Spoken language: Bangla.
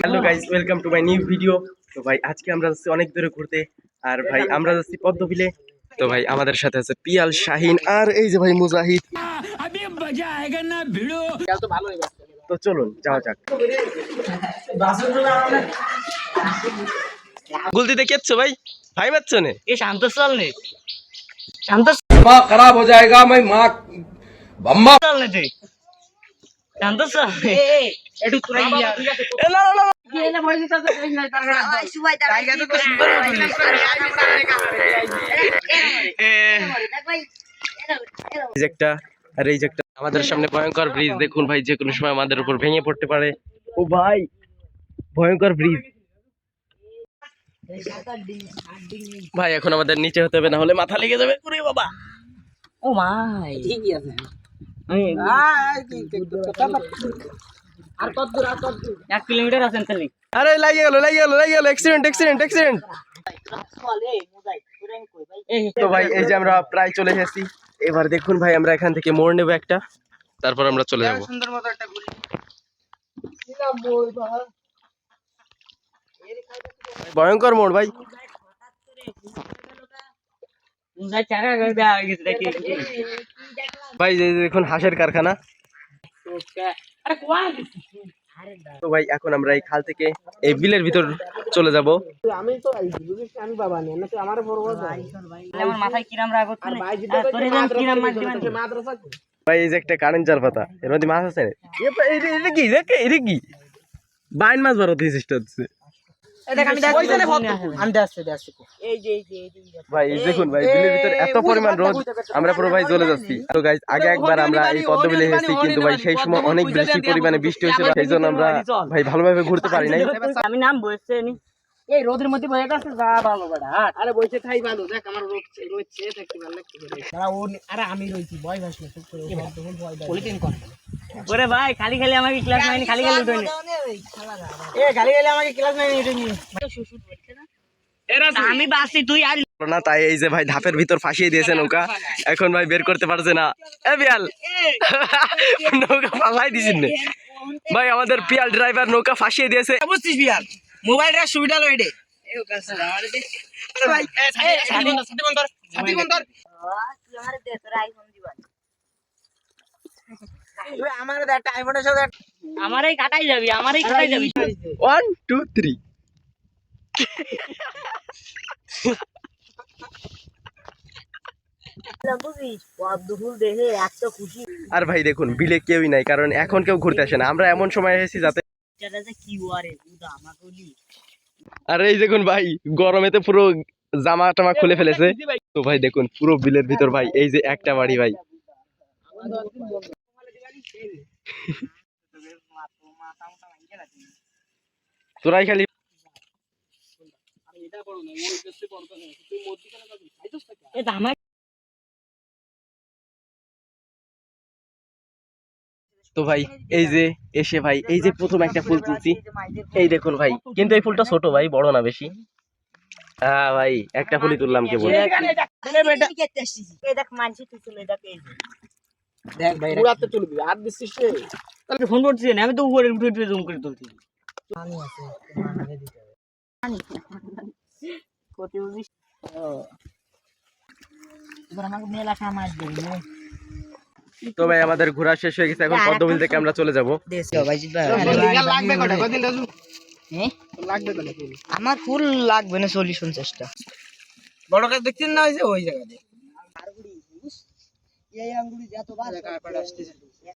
Hello guys, welcome to my new video. তো ভাই আজকে আমরা যাচ্ছি অনেক দূরে ঘুরতে, আর ভাই আমরা যাচ্ছি পদ্মবিলে। তো ভাই আমাদের সাথে আছে পিয়াল, শাহিন আর এই যে ভাই মুজাহিদ। তো চলুন যাওয়া যাক। গুলতি দেখেছো ভাই? ভাই বাচ্চা নে ये शांत चल ने शांत दिमाग खराब हो जाएगा। मैं माँ बम्मा चल ने थे शांत चल एटू तुरा गया गेले बळी तर नाही तरगडा सुबाई तर काय तो सुंदर এই যে একটা, আর এই যে একটা আমাদের সামনে ভয়ঙ্কর ব্রিজ দেখুন ভাই, যে কোনো সময় আমাদের উপর ভেঙে পড়তে পারে। ও ভাই ভয়ঙ্কর ব্রিজ ভাই, এখন আমাদের নিচে হতে হবে, না হলে মাথা লেগে যাবে। ওরে বাবা, ओ माय ठीक है আর কত দূর 1 কিলোমিটার আছেন চলি আরে লাগে গেল অ্যাক্সিডেন্ট তো ভাই এই যে আমরা প্রায় চলে এসেছি। এবার দেখুন ভাই, আমরা এখান থেকে মোড় নেব একটা, তারপর আমরা চলে যাব। সুন্দর মতো একটা ঘুরি ভয়ঙ্কর মোড় ভাই। মুজাই চাকা গাড়ি দেয়া গেছে দেখি ভাই এই যে দেখুন হাঁসের কারখানা। আরে কোয়া তো ভাই এখন আমরা এই খাল থেকে এই বিলের ভিতর চলে যাব। আমি তো আমি বাবা নেই না তো আমারে বড় বড় আমার মাথায় কিরাম রাগ হচ্ছে না তোরে জান কিরাম মারতে মাদ্রাসা ভাই এই যে একটা কারেন্ট জাল পাতা, এর মধ্যে মাছ আছে। এটা কি বাইন মাছ বার হতে চেষ্টা হচ্ছে। দেখ আমি দেখছি এই যে ভাই এই দেখুন ভাই, বিলের ভিতর এত পরিমাণ রোদ, আমরা পুরো ভাই জ্বলে যাচ্ছি। তো গাইস আগে একবার আমরা এই পদ্মবিলে এসেছি, কিন্তু ভাই সেই সময় অনেক বেশি পরিমাণে বৃষ্টি হয়েছিল, সেই জন্য আমরা ভাই ভালোভাবে ঘুরতে পারি নাই। আমি নাম বসছে নি এই রোদের মধ্যে বসে গেছে যা ভালো বেটা আরে বসে থাই ভালো দেখ আমার রোচ্ছে দেখতে ভালো লাগছে দাঁড়া ও আরে আমি রইছি ভয় ভাস না চুপ করে ভয় দাও পলিটিন কর ওরে ভাই খালি আমাকে ক্লাস নাইনি খালি উঠেনি এ খালি আমাকে ক্লাস নাইনি উঠেনি শুশুট বলছে না এরা আমি বাসি তুই আর না, তাই এই যে ভাই ধাপের ভিতর ফাঁসিয়ে দিয়েছে নৌকা, এখন ভাই বের করতে পারছে না। এ পিয়াল নৌকা ফাঁসাই দিছেন না ভাই, আমাদের পিয়াল ড্রাইভার নৌকা ফাঁসিয়ে দিয়েছে। বুঝছিস পিয়াল মোবাইলটা সুবিধা লইডে এই কাছে আরে ভাই সাথী বন্ধর তুই আমারে দে তোর আইফোন দিবা আমারে দে একটা আইফোনের সাথে আমারই কাটাই যাবি 1 2 3 আর ভাই দেখুন বিলে কেউই নাই, কারণ এখন কেউ ঘুরতে আসে না। আমরা এমন সময় এসেছি যাতে, আর এই দেখুন ভাই গরমেতে পুরো জামা টামা খুলে ফেলেছে। তো ভাই দেখুন পুরো বিলের ভিতর ভাই এই যে একটা বাড়ি ভাই, তোরাই খালি তো ভাই এই যে এসে ভাই এই যে প্রথম একটা ফুল তুলছি, এই দেখুন ভাই, কিন্তু এই ফুলটা ছোট ভাই, বড় না বেশি। হ্যাঁ ভাই একটা ফুলই তুললাম কেবল। দেখ ভাই পুরাতে তুলবি আর দিছিস রে তাহলে ফোন করছিস না, আমি তো উপরে উঠে জুম করে তুলছি পানি আছে মাথায় দিতে হবে পানি কোটি উঠিস এবার আমাকে মেলা কামাই দেবি। তো ভাই আমাদের ঘোরা শেষ হয়ে গেছে, এখন পদ্মবিল থেকে আমরা চলে যাব। লাগবে কটা কদিন রাজু হ্যাঁ লাগবে কটা আমার ফুল লাগবে না 40-50টা বড় কাজ দেখছেন না ওই জায়গাতে আরগুড়ি এই আঙ্গুড়ি যত বার আসতেছে